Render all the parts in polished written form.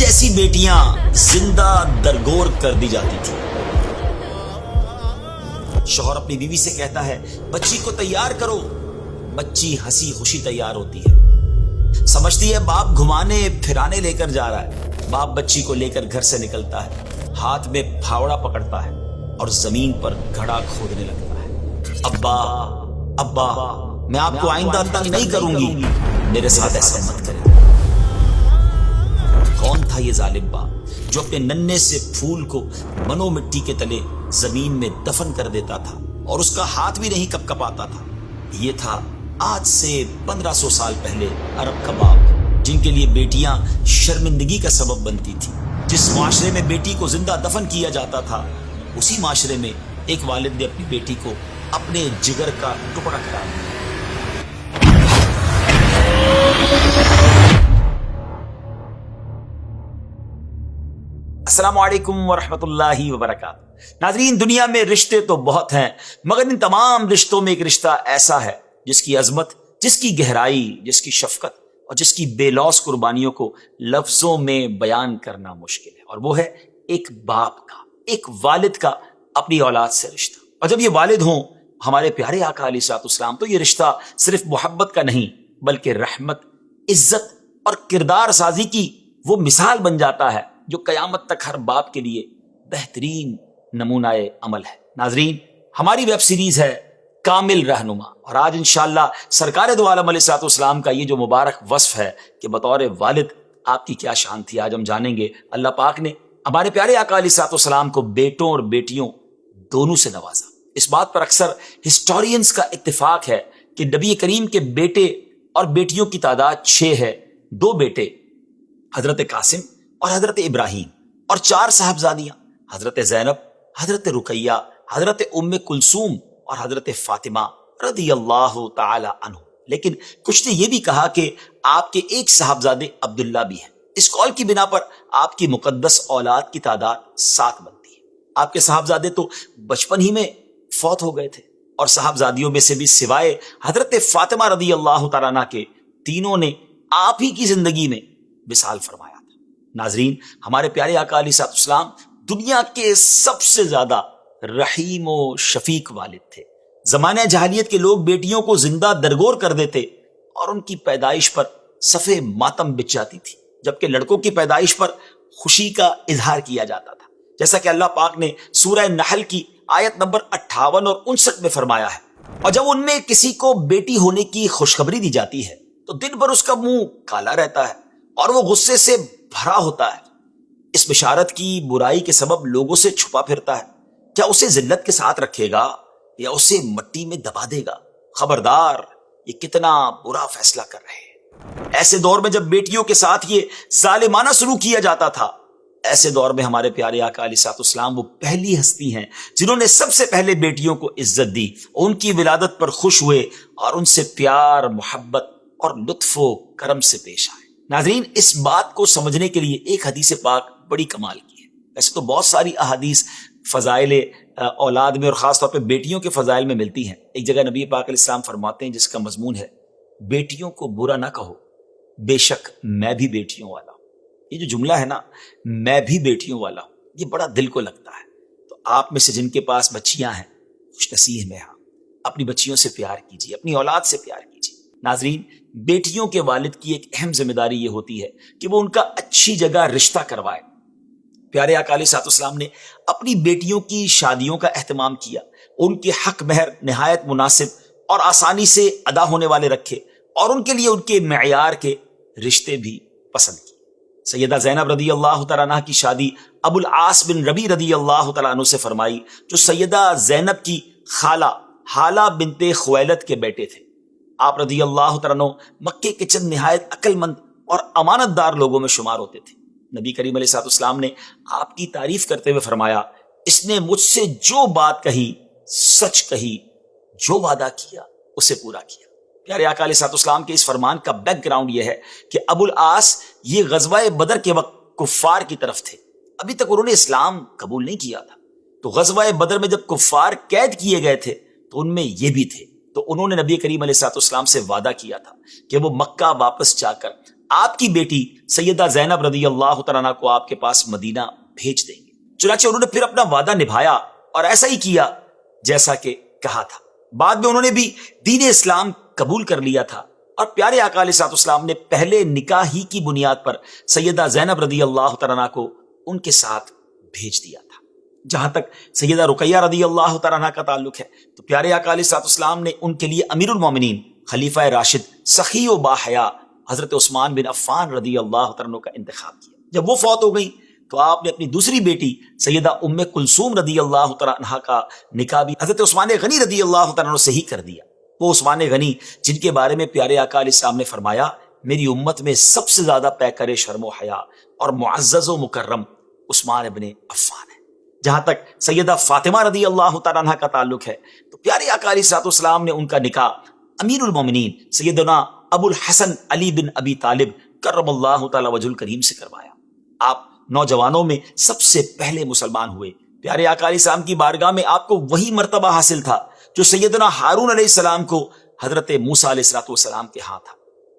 ایسی بیٹیاں زندہ درگور کر دی جاتی تھی۔ شوہر اپنی بیوی سے کہتا ہے بچی کو تیار کرو، بچی ہنسی خوشی تیار ہوتی ہے، سمجھتی ہے باپ گھمانے پھرانے لے کر جا رہا ہے۔ باپ بچی کو لے کر گھر سے نکلتا ہے، ہاتھ میں پھاوڑا پکڑتا ہے اور زمین پر گھڑا کھودنے لگتا ہے۔ ابا ابا میں آپ کو آئندہ تنگ نہیں کروں گی، میرے ساتھ ایسا مت کریں۔ کون تھا یہ ظالم باپ جو اپنے ننھے سے پھول کو منو مٹی کے تلے زمین میں دفن کر دیتا تھا اور اس کا ہاتھ بھی نہیں کپکپاتا تھا؟ یہ تھا آج سے 1500 سال پہلے عرب کا باپ، جن کے لیے بیٹیاں شرمندگی کا سبب بنتی تھی۔ جس معاشرے میں بیٹی کو زندہ دفن کیا جاتا تھا، اسی معاشرے میں ایک والد نے اپنی بیٹی کو اپنے جگر کا ٹکڑا قرار دیا۔ السلام علیکم ورحمۃ اللہ وبرکاتہ۔ ناظرین، دنیا میں رشتے تو بہت ہیں، مگر ان تمام رشتوں میں ایک رشتہ ایسا ہے جس کی عظمت، جس کی گہرائی، جس کی شفقت اور جس کی بے لوث قربانیوں کو لفظوں میں بیان کرنا مشکل ہے، اور وہ ہے ایک باپ کا، ایک والد کا اپنی اولاد سے رشتہ۔ اور جب یہ والد ہوں ہمارے پیارے آقا علیہ الصلوۃ والسلام، تو یہ رشتہ صرف محبت کا نہیں بلکہ رحمت، عزت اور کردار سازی کی وہ مثال بن جاتا ہے جو قیامت تک ہر باپ کے لیے بہترین نمونہ عمل ہے۔ ناظرین، ہماری ویب سیریز ہے کامل رہنما، اور آج انشاءاللہ سرکار دو عالم علیہ الصلوۃ والسلام کا یہ جو مبارک وصف ہے کہ بطور والد آپ کی کیا شان تھی، آج ہم جانیں گے۔ اللہ پاک نے ہمارے پیارے آقا علیہ الصلوۃ والسلام کو بیٹوں اور بیٹیوں دونوں سے نوازا۔ اس بات پر اکثر ہسٹورینز کا اتفاق ہے کہ نبی کریم کے بیٹے اور بیٹیوں کی تعداد 6 ہے۔ 2 بیٹے حضرت قاسم اور حضرت ابراہیم، اور 4 صاحبزادیاں حضرت زینب، حضرت رقیہ، حضرت ام کلثوم اور حضرت فاطمہ رضی اللہ تعالی عنہ۔ لیکن کچھ نے یہ بھی کہا کہ آپ کے ایک صاحبزادے عبداللہ بھی ہیں۔ اس قول کی بنا پر آپ کی مقدس اولاد کی تعداد 7 بنتی ہے۔ آپ کے صاحبزادے تو بچپن ہی میں فوت ہو گئے تھے، اور صاحبزادیوں میں سے بھی سوائے حضرت فاطمہ رضی اللہ تعالیٰ عنہ کے تینوں نے آپ ہی کی زندگی میں وصال فرمایا تھا۔ ناظرین، ہمارے پیارے آقا علیہ الصلوۃ والسلام دنیا کے سب سے زیادہ رحیم و شفیق والد تھے۔ زمانہ جاہلیت کے لوگ بیٹیوں کو زندہ درگور کر دیتے اور ان کی پیدائش پر صفے ماتم بچ جاتی تھی، جبکہ لڑکوں کی پیدائش پر خوشی کا اظہار کیا جاتا تھا، جیسا کہ اللہ پاک نے سورہ نحل کی آیت نمبر 58 اور 59 میں فرمایا ہے۔ اور جب ان میں کسی کو بیٹی ہونے کی خوشخبری دی جاتی ہے تو دن بھر اس کا منہ کالا رہتا ہے اور وہ غصے سے بھرا ہوتا ہے۔ اس بشارت کی برائی کے سبب لوگوں سے چھپا پھرتا ہے۔ کیا اسے ذلت کے ساتھ رکھے گا یا اسے مٹی میں دبا دے گا؟ خبردار، یہ کتنا برا فیصلہ کر رہے ہیں۔ ایسے دور میں جب بیٹیوں کے ساتھ یہ ظالمانہ سلوک کیا جاتا تھا، ایسے دور میں ہمارے پیارے آقا علیہ الصلوۃ والسلام وہ پہلی ہستی ہیں جنہوں نے سب سے پہلے بیٹیوں کو عزت دی، ان کی ولادت پر خوش ہوئے اور ان سے پیار، محبت اور لطف و کرم سے پیش آئے۔ ناظرین، اس بات کو سمجھنے کے لیے ایک حدیث پاک بڑی کمال کی ہے۔ ویسے تو بہت ساری احادیث فضائل اولاد میں اور خاص طور پہ بیٹیوں کے فضائل میں ملتی ہیں۔ ایک جگہ نبی پاک علیہ السلام فرماتے ہیں جس کا مضمون ہے بیٹیوں کو برا نہ کہو، بے شک میں بھی بیٹیوں والا ہوں۔ یہ جو جملہ ہے نا، میں بھی بیٹیوں والا ہوں، یہ بڑا دل کو لگتا ہے۔ تو آپ میں سے جن کے پاس بچیاں ہیں، خوش نصیب ہیں، اپنی بچیوں سے پیار کیجیے، اپنی اولاد سے پیار کیجیے۔ ناظرین، بیٹیوں کے والد کی ایک اہم ذمہ داری یہ ہوتی ہے کہ وہ ان کا اچھی جگہ رشتہ کروائے۔ پیارے آقا علیہ الصلوۃ والسلام نے اپنی بیٹیوں کی شادیوں کا اہتمام کیا، ان کے حق مہر نہایت مناسب اور آسانی سے ادا ہونے والے رکھے، اور ان کے لیے ان کے معیار کے رشتے بھی پسند کیے۔ سیدہ زینب رضی اللہ تعالیٰ عنہ کی شادی ابو العاص بن ربی رضی اللہ تعالیٰ عنہ سے فرمائی، جو سیدہ زینب کی خالہ حالہ بنت خویلد کے بیٹے تھے۔ آپ رضی اللہ تعالیٰ عنہ مکے کے چند نہایت عقل مند اور امانت دار لوگوں میں شمار ہوتے تھے۔ نبی کریم علیہ الصلوۃ والسلام نے آپ کی تعریف کرتے ہوئے فرمایا، اس نے مجھ سے جو بات کہی سچ کہی، جو وعدہ کیا اسے پورا کیا۔ پیارے آقا علیہ الصلوۃ والسلام کے اس فرمان کا بیک گراؤنڈ یہ ہے کہ ابو العاص یہ غزوہ بدر کے وقت کفار کی طرف تھے، ابھی تک انہوں نے اسلام قبول نہیں کیا تھا۔ تو غزوہ بدر میں جب کفار قید کیے گئے تھے تو ان میں یہ بھی تھے، تو انہوں نے نبی کریم علیہ الصلوۃ والسلام سے وعدہ کیا تھا کہ وہ مکہ واپس جا کر آپ کی بیٹی سیدہ زینب رضی اللہ تعالیٰ عنہ کو آپ کے پاس مدینہ بھیج دیں گے۔ چنانچہ انہوں نے پھر اپنا وعدہ نبھایا اور ایسا ہی کیا جیسا کہ کہا تھا۔ بعد میں انہوں نے بھی دین اسلام قبول کر لیا تھا اور پیارے آقا علیہ الصلوۃ والسلام نے پہلے نکاح ہی کی بنیاد پر سیدہ زینب رضی اللہ تعالیٰ عنہ کو ان کے ساتھ بھیج دیا تھا۔ جہاں تک سیدہ رقیہ رضی اللہ تعالیٰ عنہ کا تعلق ہے تو پیارے آقا علیہ الصلوۃ والسلام نے ان کے لیے امیر المومنین خلیفہ راشد سخی و باحیا حضرت عثمان بن عفان رضی اللہ تعالیٰ عنہ کا انتخاب کیا۔ جب وہ فوت ہو گئی تو آپ نے اپنی دوسری بیٹی سیدہ ام کلثوم رضی اللہ تعالیٰ عنہ کا نکاح بھی حضرت عثمان غنی رضی اللہ تعالیٰ عنہ سے ہی کر دیا۔ وہ عثمان غنی جن کے بارے میں پیارے آقا علیہ السلام نے فرمایا میری امت میں سب سے زیادہ پیکر شرم و حیا اور معزز و مکرم عثمان ابن عفان ہے۔ جہاں تک سیدہ فاطمہ رضی اللہ تعالیٰ عنہ کا تعلق ہے تو پیارے آقا علیہ الصلوۃ والسلام نے ان کا نکاح امیر المومنین سیدنا ابو الحسن علی بن ابی طالب کرم اللہ تعالی وجہ الکریم سے کروایا۔ آپ نوجوانوں میں سب سے پہلے مسلمان ہوئے۔ پیارے آقا علیہ السلام کی بارگاہ میں آپ کو وہی مرتبہ حاصل تھا جو سیدنا ہارون علیہ السلام کو حضرت موسیٰ علیہ السلام کے ہاں تھا۔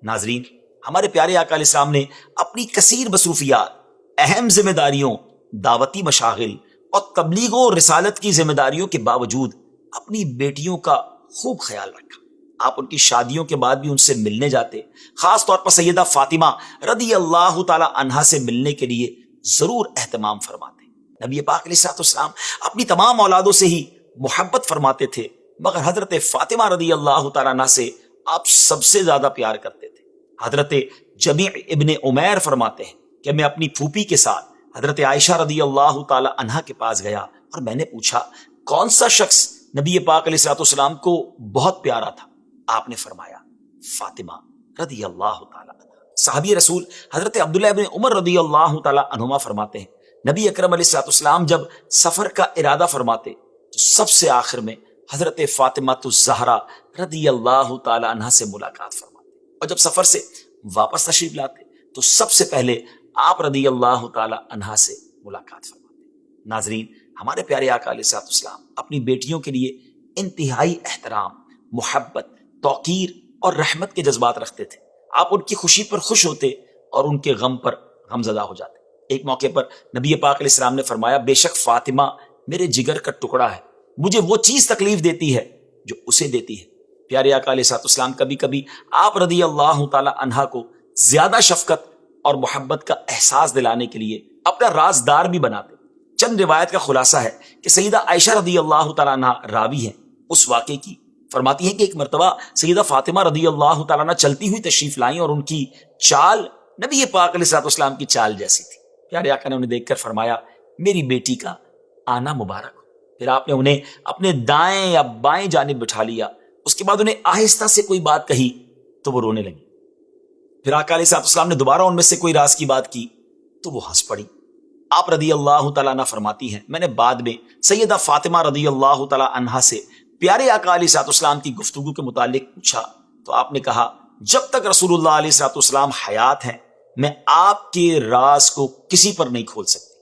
ناظرین، ہمارے پیارے آقا علیہ السلام نے اپنی کثیر مصروفیات، اہم ذمہ داریوں، دعوتی مشاغل اور تبلیغ و رسالت کی ذمہ داریوں کے باوجود اپنی بیٹیوں کا خوب خیال رکھا۔ آپ ان کی شادیوں کے بعد بھی ان سے ملنے جاتے، خاص طور پر سیدہ فاطمہ رضی اللہ تعالی عنہا سے ملنے کے لیے ضرور اہتمام فرماتے۔ نبی پاک علیہ الصلوۃ والسلام اپنی تمام اولادوں سے ہی محبت فرماتے تھے، مگر حضرت فاطمہ رضی اللہ تعالیٰ عنہ سے آپ سب سے زیادہ پیار کرتے تھے۔ حضرت جمیع ابن عمیر فرماتے ہیں کہ میں اپنی پھوپھی کے ساتھ حضرت عائشہ رضی اللہ تعالی عنہا کے پاس گیا اور میں نے پوچھا کون سا شخص نبی پاک علیہ الصلوۃ والسلام کو بہت پیارا تھا؟ آپ نے فرمایا فاطمہ رضی اللہ تعالی عنہ۔ صحابی رسول حضرت عبداللہ ابن عمر رضی اللہ تعالی عنہما فرماتے ہیں نبی اکرم علیہ الصلوۃ والسلام جب سفر کا ارادہ فرماتے تو سب سے آخر میں حضرت فاطمہ الزہرا رضی اللہ تعالی عنہ سے ملاقات فرماتے، اور جب سفر سے واپس تشریف لاتے تو سب سے پہلے آپ رضی اللہ تعالی عنہ سے ملاقات فرماتے۔ ناظرین، ہمارے پیارے آقا علیہ الصلوۃ والسلام اپنی بیٹیوں کے لیے انتہائی احترام، محبت، توقیر اور رحمت کے جذبات رکھتے تھے۔ آپ ان کی خوشی پر خوش ہوتے اور ان کے غم پر غمزدہ ہو جاتے۔ ایک موقع پر نبی پاک علیہ السلام نے فرمایا بے شک فاطمہ میرے جگر کا ٹکڑا ہے، مجھے وہ چیز تکلیف دیتی ہے جو اسے دیتی ہے۔ پیارے آقا علیہ الصلوۃ والسلام کبھی کبھی آپ رضی اللہ تعالی عنہا کو زیادہ شفقت اور محبت کا احساس دلانے کے لیے اپنا رازدار بھی بناتے۔ چند روایت کا خلاصہ ہے کہ سیدہ عائشہ رضی اللہ تعالی عنہا راوی ہیں اس واقعے کی، فرماتی ہیں کہ ایک مرتبہ سیدہ فاطمہ رضی اللہ تعالیٰ عنہ چلتی ہوئی تشریف لائیں اور ان کی چال نبی پاک علیہ الصلوۃ والسلام کی چال جیسی تھی۔ پیارے آقا نے انہیں دیکھ کر فرمایا میری بیٹی کا آنا مبارک ہو۔ پھر آپ نے انہیں اپنے دائیں یا بائیں جانب بٹھا لیا، اس کے بعد انہیں آہستہ سے کوئی بات کہی تو وہ رونے لگی۔ پھر آقا علیہ الصلوۃ والسلام نے دوبارہ ان میں سے کوئی راز کی بات کی تو وہ ہنس پڑی۔ آپ رضی اللہ تعالیٰ عنہ فرماتی ہیں میں نے بعد میں سیدہ فاطمہ رضی اللہ تعالیٰ عنہا سے پیارے آقا علیہ الصلوۃ والسلام کی گفتگو کے متعلق پوچھا تو آپ نے کہا جب تک رسول اللہ علیہ الصلوۃ والسلام حیات ہیں میں آپ کے راز کو کسی پر نہیں کھول سکتی۔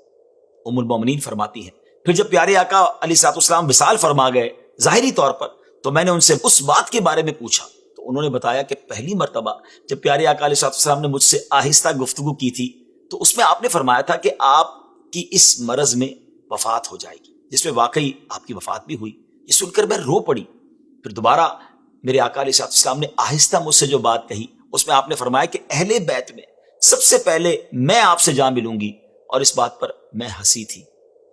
ام المومنین فرماتی ہیں پھر جب پیارے آقا علیہ الصلوۃ والسلام وصال فرما گئے ظاہری طور پر تو میں نے ان سے اس بات کے بارے میں پوچھا تو انہوں نے بتایا کہ پہلی مرتبہ جب پیارے آقا علیہ الصلوۃ والسلام نے مجھ سے آہستہ گفتگو کی تھی تو اس میں آپ نے فرمایا تھا کہ آپ کی اس مرض میں وفات ہو جائے گی، جس میں واقعی آپ کی وفات بھی ہوئی۔ یہ سن کر میں رو پڑی۔ پھر دوبارہ میرے آقا علیہ الصلوۃ والسلام نے آہستہ مجھ سے جو بات کہی اس میں آپ نے فرمایا کہ اہل بیت میں سب سے پہلے میں آپ سے جا ملوں گی، اور اس بات پر میں ہنسی تھی۔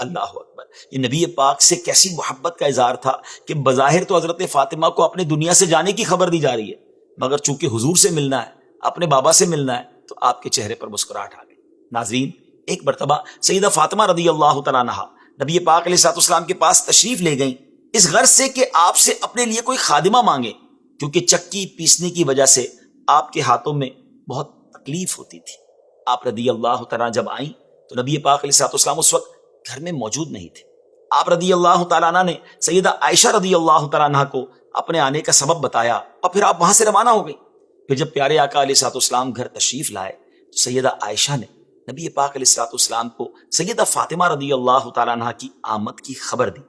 اللہ اکبر، یہ نبی پاک سے کیسی محبت کا اظہار تھا کہ بظاہر تو حضرت فاطمہ کو اپنے دنیا سے جانے کی خبر دی جا رہی ہے، مگر چونکہ حضور سے ملنا ہے، اپنے بابا سے ملنا ہے، تو آپ کے چہرے پر مسکراہٹ آ گئی۔ ناظرین، ایک مرتبہ سیدہ فاطمہ رضی اللہ تعالیٰ عنہا نبی پاک علیہ الصلوۃ والسلام کے پاس تشریف لے گئیں اس غرض سے کہ آپ سے اپنے لیے کوئی خادمہ مانگے، کیونکہ چکی پیسنے کی وجہ سے آپ کے ہاتھوں میں بہت تکلیف ہوتی تھی۔ آپ رضی اللہ تعالیٰ جب آئیں تو نبی پاک علیہ الصلوۃ والسلام اس وقت گھر میں موجود نہیں تھے۔ آپ رضی اللہ تعالیٰ عنہ نے سیدہ عائشہ رضی اللہ تعالیٰ عنہ کو اپنے آنے کا سبب بتایا اور پھر آپ وہاں سے روانہ ہو گئی۔ پھر جب پیارے آقا علیہ الصلوۃ والسلام گھر تشریف لائے تو سیدہ عائشہ نے نبی پاک علیہ الصلوۃ والسلام کو سیدہ فاطمہ رضی اللہ تعالیٰ عنہ کی آمد کی خبر دی۔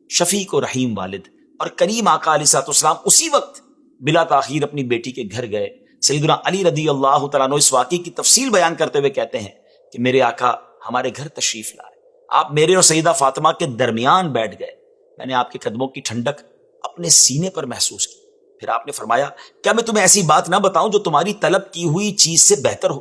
شفیق و رحیم والد اور کریم آقا علیہ الصلوۃ والسلام اسی وقت بلا تاخیر اپنی بیٹی کے گھر گئے، سیدنا علی رضی اللہ تعالیٰ عنہ اس واقعے کی تفصیل بیان کرتے ہوئے کہتے ہیں کہ میرے آقا ہمارے گھر تشریف لائے، آپ میرے اور سیدہ فاطمہ کے درمیان بیٹھ گئے، میں نے آپ کے قدموں کی ٹھنڈک اپنے سینے پر محسوس کی، پھر آپ نے فرمایا کیا میں تمہیں ایسی بات نہ بتاؤں جو تمہاری طلب کی ہوئی چیز سے بہتر ہو؟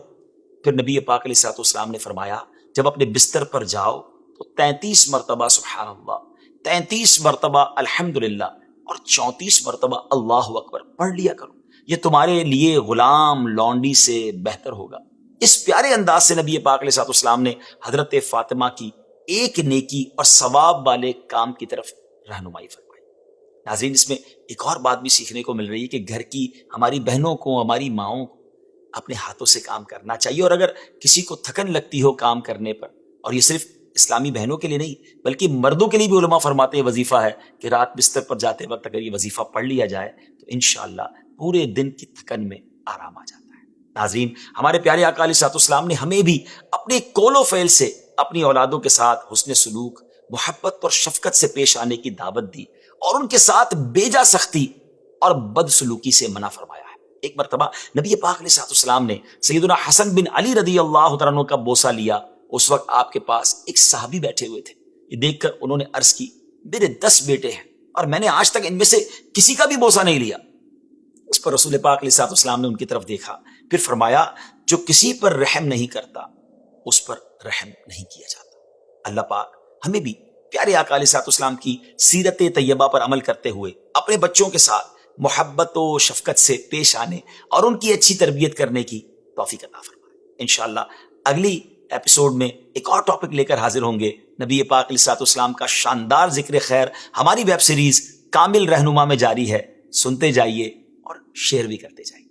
پھر نبی پاک علیہ الصلوۃ والسلام نے فرمایا جب اپنے بستر پر جاؤ تو 33 مرتبہ سبحان اللہ، 33 مرتبہ الحمدللہ اور 34 مرتبہ اللہ اکبر پڑھ لیا کرو، یہ تمہارے لیے غلام لونڈی سے بہتر ہوگا۔ اس پیارے انداز سے نبی پاک علیہ الصلوۃ والسلام نے حضرت فاطمہ کی ایک نیکی اور ثواب والے کام کی طرف رہنمائی فرمائی۔ ناظرین، اس میں ایک اور بات بھی سیکھنے کو مل رہی ہے کہ گھر کی ہماری بہنوں کو، ہماری ماؤں کو اپنے ہاتھوں سے کام کرنا چاہیے، اور اگر کسی کو تھکن لگتی ہو کام کرنے پر، اور یہ صرف اسلامی بہنوں کے لیے نہیں بلکہ مردوں کے لیے بھی علماء فرماتے ہیں وظیفہ ہے کہ رات بستر پر جاتے وقت اگر یہ وظیفہ پڑھ لیا جائے تو انشاءاللہ پورے دن کی تھکن میں آرام آ جاتا ہے۔ ناظرین، ہمارے پیارے آقا علیہ الصلوۃ والسلام نے ہمیں بھی اپنے قول و فعل سے اپنی اولادوں کے ساتھ حسن سلوک، محبت اور شفقت سے پیش آنے کی دعوت دی، اور ان کے ساتھ بیجا سختی اور بد سلوکی سے منع فرمایا ہے۔ ایک مرتبہ نبی پاک علیہ الصلوۃ والسلام نے سیدنا حسن بن علی رضی اللہ تعالیٰ عنہ کا بوسہ لیا۔ اس وقت آپ کے پاس ایک صحابی بیٹھے ہوئے تھے، یہ دیکھ کر انہوں نے عرض کی میرے 10 بیٹے ہیں اور میں نے آج تک ان میں سے کسی کا بھی بوسہ نہیں لیا۔ اس پر رسول پاک علیہ الصلوۃ والسلام نے ان کی طرف دیکھا، پھر فرمایا جو کسی پر رحم نہیں کرتا اس پر رحم نہیں کیا جاتا۔ اللہ پاک ہمیں بھی پیارے آقا علیہ الصلوۃ والسلام کی سیرت طیبہ پر عمل کرتے ہوئے اپنے بچوں کے ساتھ محبت و شفقت سے پیش آنے اور ان کی اچھی تربیت کرنے کی توفیق عطا فرمائے۔ انشاءاللہ اگلی ایپیسوڈ میں ایک اور ٹاپک لے کر حاضر ہوں گے۔ نبی پاک علیہ الصلوۃ والسلام کا شاندار ذکر خیر ہماری ویب سیریز کامل رہنما میں جاری ہے، سنتے جائیے اور شیئر بھی کرتے جائیے۔